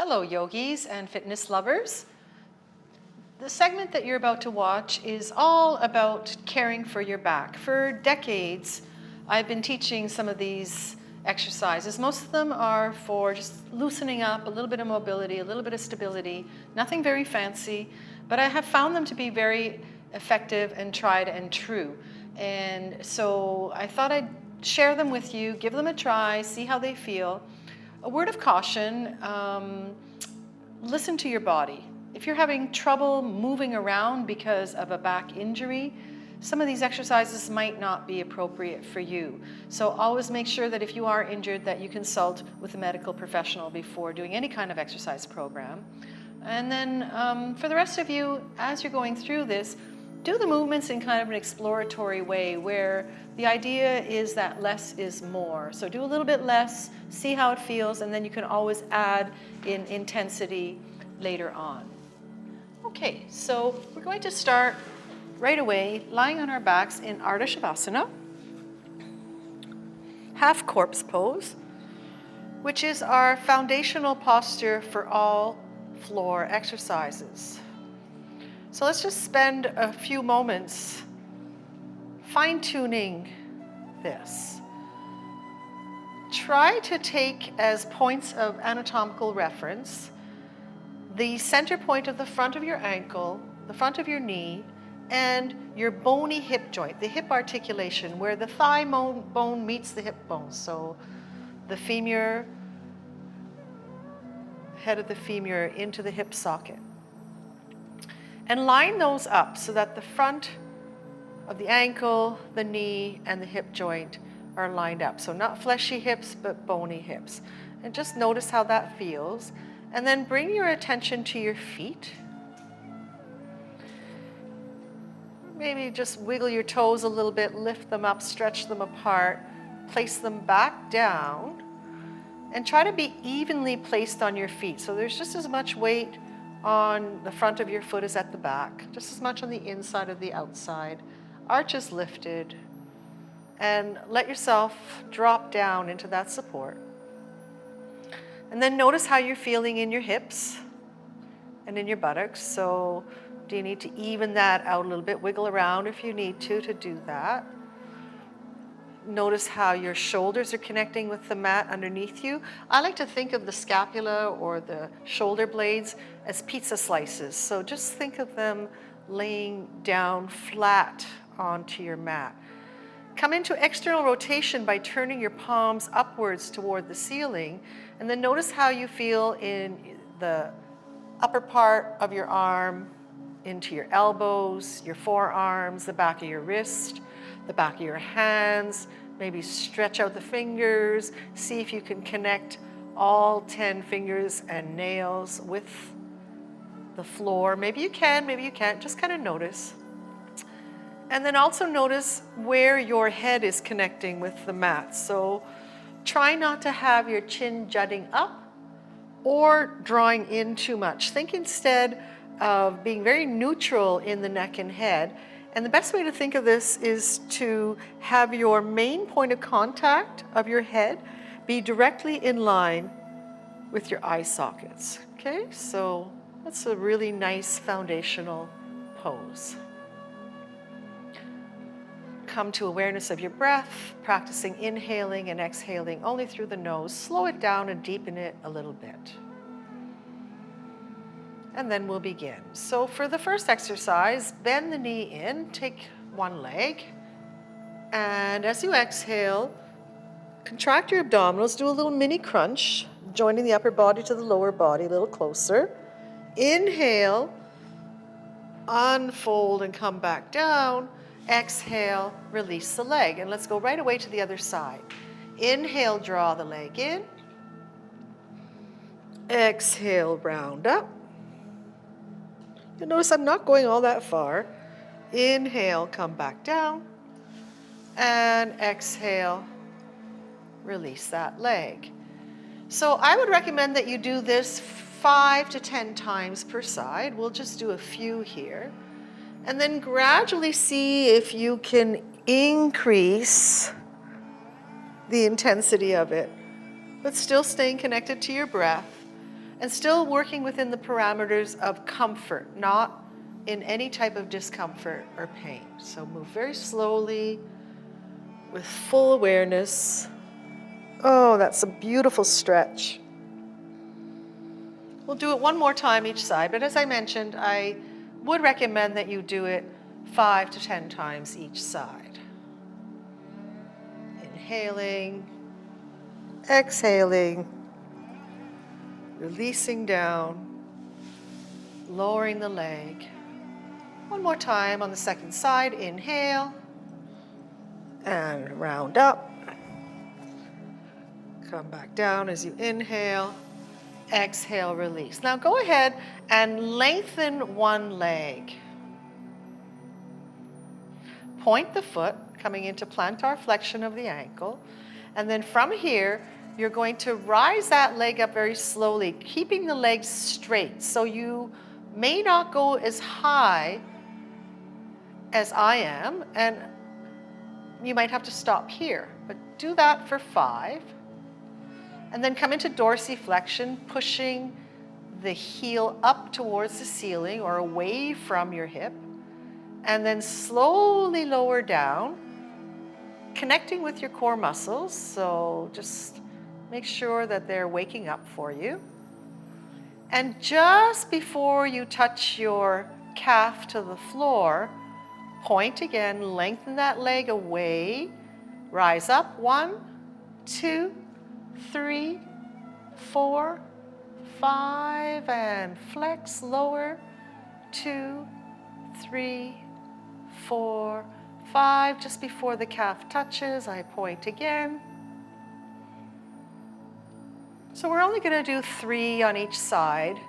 Hello, yogis and fitness lovers. The segment that you're about to watch is all about caring for your back. For decades, I've been teaching some of these exercises. Most of them are for just loosening up, a little bit of mobility, a little bit of stability, nothing very fancy, but I have found them to be very effective and tried and true. And so I thought I'd share them with you, give them a try, see how they feel. A word of caution, listen to your body. If you're having trouble moving around because of a back injury, some of these exercises might not be appropriate for you. So always make sure that if you are injured that you consult with a medical professional before doing any kind of exercise program. And then for the rest of you, as you're going through this, do the movements in kind of an exploratory way where the idea is that less is more. So do a little bit less, see how it feels, and then you can always add in intensity later on. Okay, so we're going to start right away lying on our backs in Ardha Shavasana, half corpse pose, which is our foundational posture for all floor exercises. So let's just spend a few moments fine-tuning this. Try to take as points of anatomical reference the center point of the front of your ankle, the front of your knee, and your bony hip joint, the hip articulation, where the thigh bone meets the hip bone. So the femur, head of the femur into the hip socket. And line those up so that the front of the ankle, the knee, and the hip joint are lined up. So not fleshy hips, but bony hips. And just notice how that feels. And then bring your attention to your feet. Maybe just wiggle your toes a little bit, lift them up, stretch them apart, place them back down, and try to be evenly placed on your feet. So there's just as much weight on the front of your foot as at the back, just as much on the inside as the outside. Arches lifted, and let yourself drop down into that support. And then notice how you're feeling in your hips and in your buttocks. So do you need to even that out a little bit? Wiggle around if you need to do that. Notice how your shoulders are connecting with the mat underneath you. I like to think of the scapula or the shoulder blades as pizza slices. So just think of them laying down flat onto your mat. Come into external rotation by turning your palms upwards toward the ceiling, and then notice how you feel in the upper part of your arm, into your elbows, your forearms, the back of your wrist, the back of your hands. Maybe stretch out the fingers, see if you can connect all 10 fingers and nails with the floor. Maybe you can, maybe you can't, just kind of notice. And then also notice where your head is connecting with the mat. So try not to have your chin jutting up or drawing in too much. Think instead of being very neutral in the neck and head. And the best way to think of this is to have your main point of contact of your head be directly in line with your eye sockets. Okay, so that's a really nice foundational pose. Come to awareness of your breath, practicing inhaling and exhaling only through the nose. Slow it down and deepen it a little bit. And then we'll begin. So for the first exercise, bend the knee in, take one leg, and as you exhale, contract your abdominals, do a little mini crunch, joining the upper body to the lower body a little closer. Inhale, unfold and come back down. Exhale, release the leg, and let's go right away to the other side. Inhale, draw the leg in. Exhale, round up. You'll notice I'm not going all that far. Inhale, come back down. And exhale, release that leg. So I would recommend that you do this 5 to 10 times per side. We'll just do a few here. And then gradually see if you can increase the intensity of it, but still staying connected to your breath. And still working within the parameters of comfort, not in any type of discomfort or pain. So move very slowly with full awareness. Oh, that's a beautiful stretch. We'll do it one more time each side, but as I mentioned, I would recommend that you do it 5 to 10 times each side. Inhaling, exhaling, releasing down, lowering the leg. One more time on the second side. Inhale and round up. Come back down as you inhale. Exhale, release. Now go ahead and lengthen one leg. Point the foot, coming into plantar flexion of the ankle. And then from here, you're going to rise that leg up very slowly, keeping the legs straight. So you may not go as high as I am, and you might have to stop here. But do that for 5. And then come into dorsiflexion, pushing the heel up towards the ceiling or away from your hip. And then slowly lower down, connecting with your core muscles. So just make sure that they're waking up for you. And just before you touch your calf to the floor, point again, lengthen that leg away, rise up, 1, 2, 3, 4, 5, and flex, lower, 2, 3, 4, 5. Just before the calf touches, I point again. So we're only going to do 3 on each side,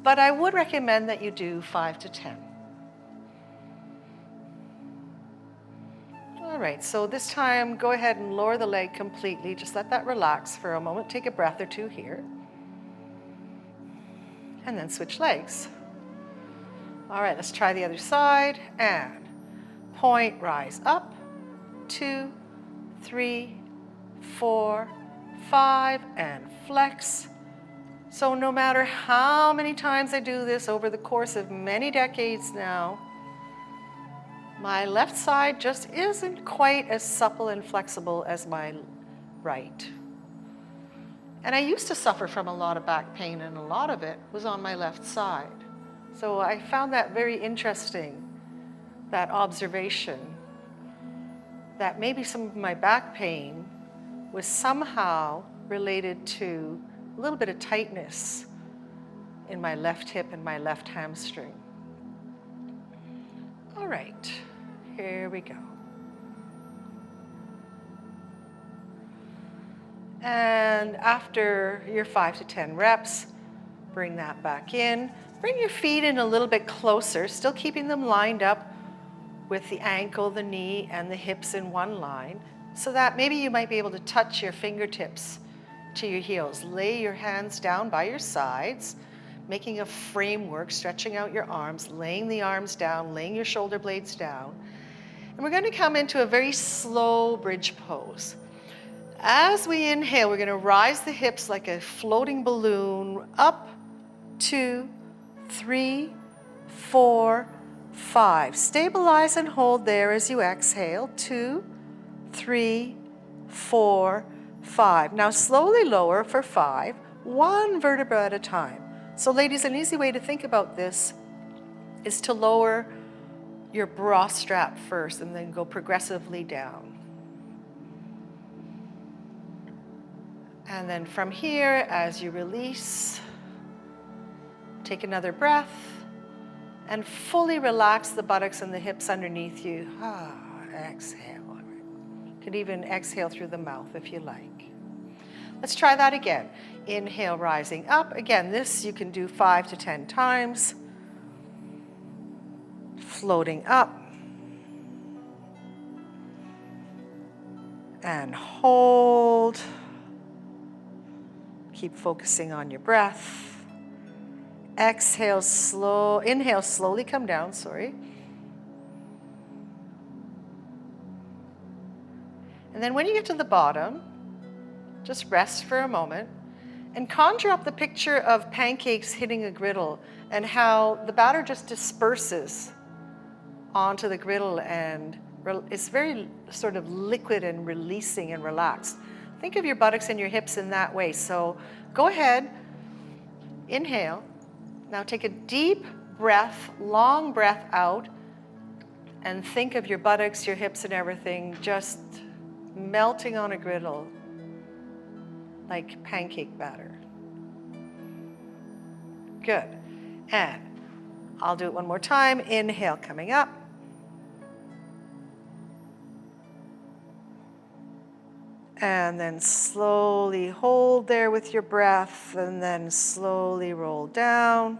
but I would recommend that you do 5 to 10. All right, so this time, go ahead and lower the leg completely. Just let that relax for a moment. Take a breath or two here. And then switch legs. All right, let's try the other side. And point, rise up. 2, 3, 4, 5, and flex. So no matter how many times I do this over the course of many decades now, my left side just isn't quite as supple and flexible as my right. And I used to suffer from a lot of back pain, and a lot of it was on my left side. So I found that very interesting, that observation, that maybe some of my back pain was somehow related to a little bit of tightness in my left hip and my left hamstring. All right. Here we go. And after your 5 to 10 reps, bring that back in. Bring your feet in a little bit closer, still keeping them lined up with the ankle, the knee, and the hips in one line, so that maybe you might be able to touch your fingertips to your heels. Lay your hands down by your sides, making a framework, stretching out your arms, laying the arms down, laying your shoulder blades down. And we're going to come into a very slow bridge pose. As we inhale, we're going to rise the hips like a floating balloon up, 2, 3, 4, 5. Stabilize and hold there as you exhale. 2, 3, 4, 5. Now slowly lower for 5, 1 vertebra at a time. So ladies, an easy way to think about this is to lower your bra strap first and then go progressively down. And then from here, as you release, take another breath and fully relax the buttocks and the hips underneath you. Exhale. You could even exhale through the mouth if you like. Let's try that again. Inhale, rising up. Again, this you can do 5 to 10 times. Floating up. And hold. Keep focusing on your breath. Exhale, inhale, slowly come down, sorry. And then when you get to the bottom, just rest for a moment And conjure up the picture of pancakes hitting a griddle and how the batter just disperses onto the griddle and it's very sort of liquid and releasing and relaxed. Think of your buttocks and your hips in that way. So go ahead, inhale. Now take a deep breath, long breath out, and think of your buttocks, your hips, and everything just melting on a griddle like pancake batter. Good. And I'll do it one more time. Inhale, coming up. And then slowly hold there with your breath, and then slowly roll down.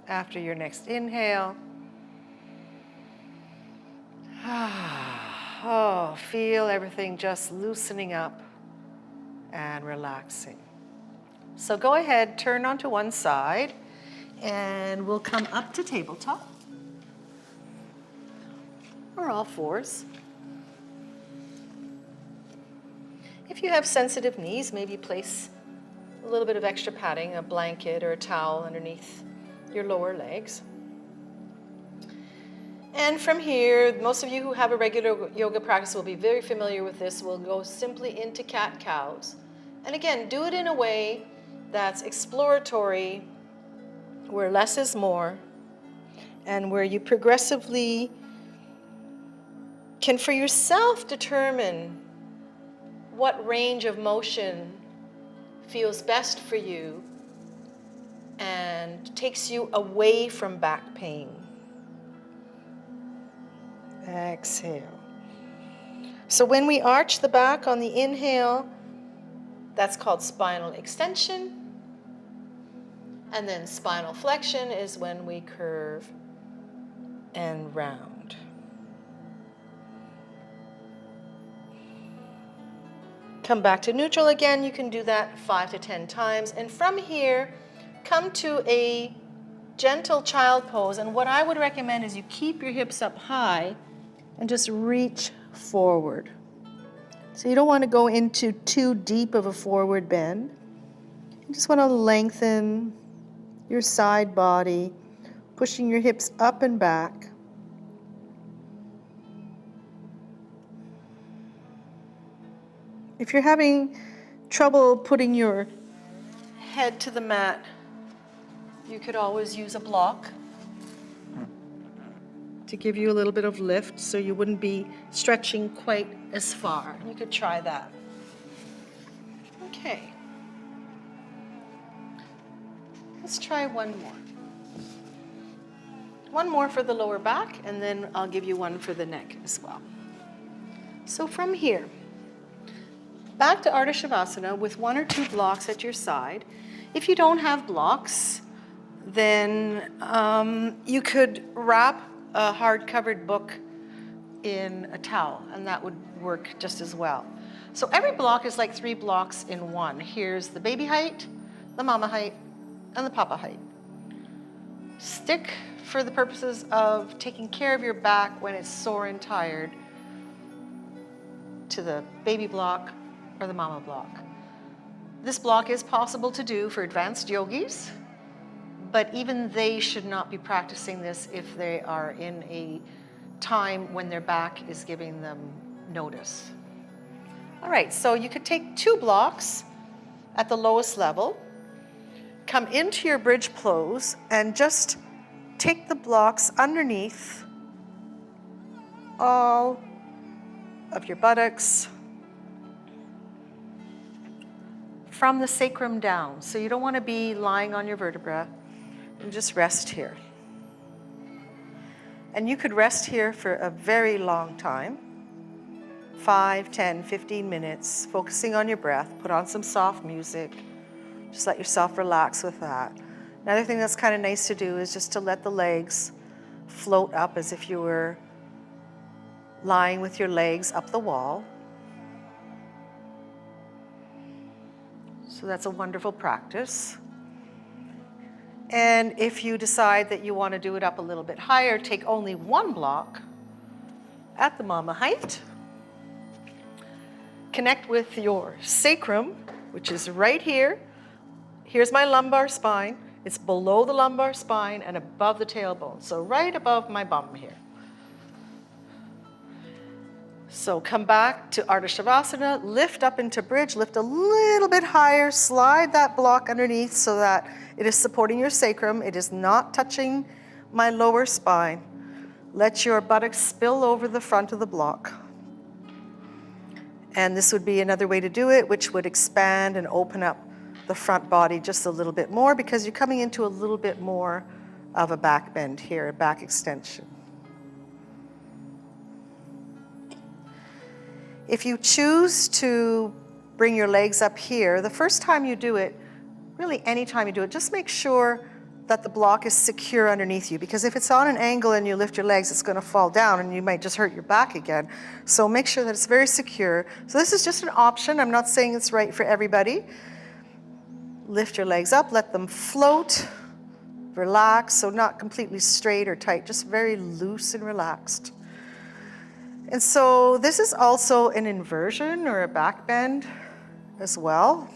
After your next inhale, oh, feel everything just loosening up and relaxing. So go ahead, turn onto one side, and we'll come up to tabletop, or all fours. If you have sensitive knees, maybe place a little bit of extra padding, a blanket or a towel underneath your lower legs. And from here, most of you who have a regular yoga practice will be very familiar with this. We'll go simply into cat-cows. And again, do it in a way that's exploratory, where less is more, and where you progressively can for yourself determine what range of motion feels best for you and takes you away from back pain. Exhale. So when we arch the back on the inhale, that's called spinal extension. And then spinal flexion is when we curve and round. Come back to neutral again. You can do that 5 to 10 times. And from here, come to a gentle child pose. And what I would recommend is you keep your hips up high and just reach forward. So you don't want to go into too deep of a forward bend. You just want to lengthen your side body, pushing your hips up and back. If you're having trouble putting your head to the mat, you could always use a block to give you a little bit of lift so you wouldn't be stretching quite as far. You could try that. Okay. Let's try one more. One more for the lower back, and then I'll give you one for the neck as well. So from here, back to Ardha Shavasana with 1 or 2 blocks at your side. If you don't have blocks, then you could wrap a hard-covered book in a towel, and that would work just as well. So every block is like 3 blocks in one. Here's the baby height, the mama height, and the papa height. Stick for the purposes of taking care of your back when it's sore and tired to the baby block or the mama block. This block is possible to do for advanced yogis, but even they should not be practicing this if they are in a time when their back is giving them notice. All right, so you could take 2 blocks at the lowest level, come into your bridge pose, and just take the blocks underneath all of your buttocks from the sacrum down. So you don't want to be lying on your vertebra, and just rest here. And you could rest here for a very long time, 5, 10, 15 minutes, focusing on your breath. Put on some soft music. Just let yourself relax with that. Another thing that's kind of nice to do is just to let the legs float up as if you were lying with your legs up the wall. So that's a wonderful practice. And if you decide that you want to do it up a little bit higher, take only one block at the mama height. Connect with your sacrum, which is right here. Here's my lumbar spine. It's below the lumbar spine and above the tailbone, so right above my bum here. So come back to Ardha Shavasana, lift up into bridge, lift a little bit higher, slide that block underneath so that it is supporting your sacrum. It is not touching my lower spine. Let your buttocks spill over the front of the block. And this would be another way to do it, which would expand and open up the front body just a little bit more because you're coming into a little bit more of a back bend here, a back extension. If you choose to bring your legs up here, the first time you do it, really any time you do it, just make sure that the block is secure underneath you, because if it's on an angle and you lift your legs, it's going to fall down and you might just hurt your back again. So make sure that it's very secure. So this is just an option. I'm not saying it's right for everybody. Lift your legs up, let them float, relax, so not completely straight or tight, just very loose and relaxed. And so this is also an inversion or a back bend as well.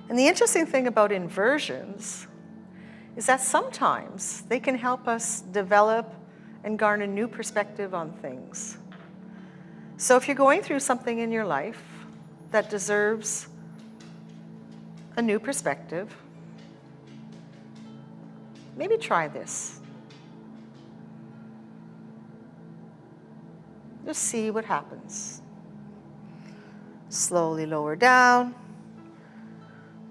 And the interesting thing about inversions is that sometimes they can help us develop and garner new perspective on things. So if you're going through something in your life that deserves a new perspective, maybe try this. Just see what happens. Slowly lower down.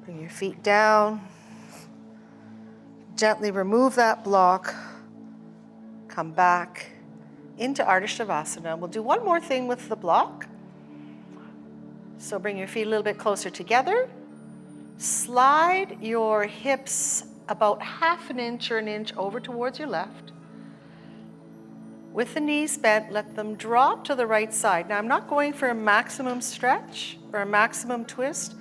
Bring your feet down. Gently remove that block. Come back into Ardha Shavasana. We'll do one more thing with the block. So bring your feet a little bit closer together. Slide your hips about half an inch or an inch over towards your left. With the knees bent, let them drop to the right side. Now I'm not going for a maximum stretch or a maximum twist.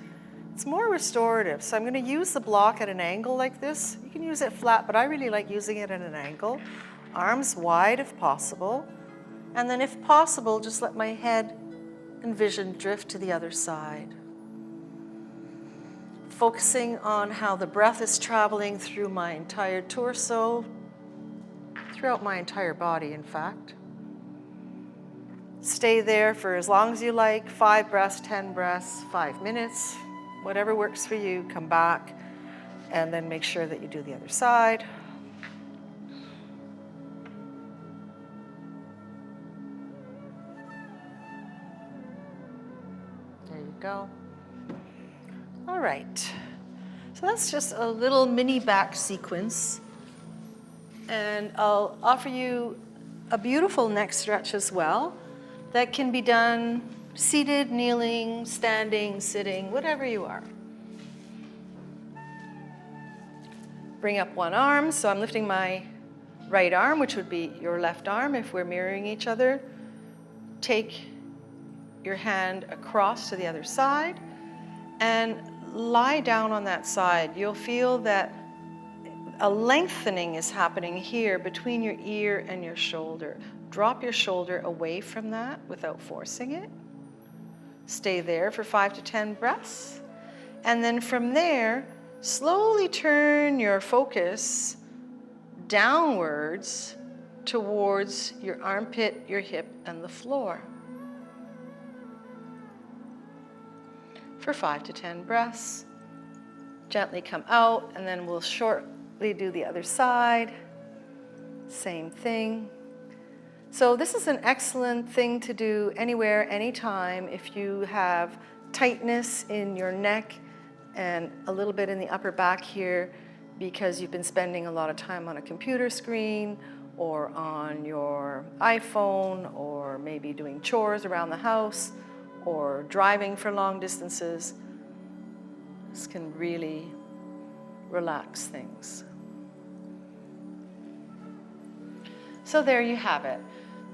It's more restorative. So I'm going to use the block at an angle like this. You can use it flat, but I really like using it at an angle. Arms wide if possible. And then if possible, just let my head and vision drift to the other side. Focusing on how the breath is traveling through my entire torso, throughout my entire body, in fact. Stay there for as long as you like, 5 breaths, 10 breaths, 5 minutes, whatever works for you. Come back and then make sure that you do the other side. There you go. All right, so that's just a little mini back sequence. And I'll offer you a beautiful neck stretch as well that can be done seated, kneeling, standing, sitting, whatever you are. Bring up one arm, so I'm lifting my right arm, which would be your left arm if we're mirroring each other. Take your hand across to the other side and lie down on that side. You'll feel that a lengthening is happening here between your ear and your shoulder. Drop your shoulder away from that without forcing it. Stay there for 5 to 10 breaths. And then from there, slowly turn your focus downwards towards your armpit, your hip, and the floor. For 5 to 10 breaths. Gently come out, and then we'll shortly do the other side. Same thing. So this is an excellent thing to do anywhere, anytime, if you have tightness in your neck and a little bit in the upper back here because you've been spending a lot of time on a computer screen or on your iPhone or maybe doing chores around the house or driving for long distances. This can really relax things. So there you have it.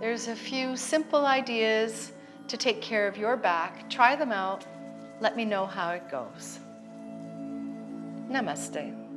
There's a few simple ideas to take care of your back. Try them out Let me know how it goes. Namaste.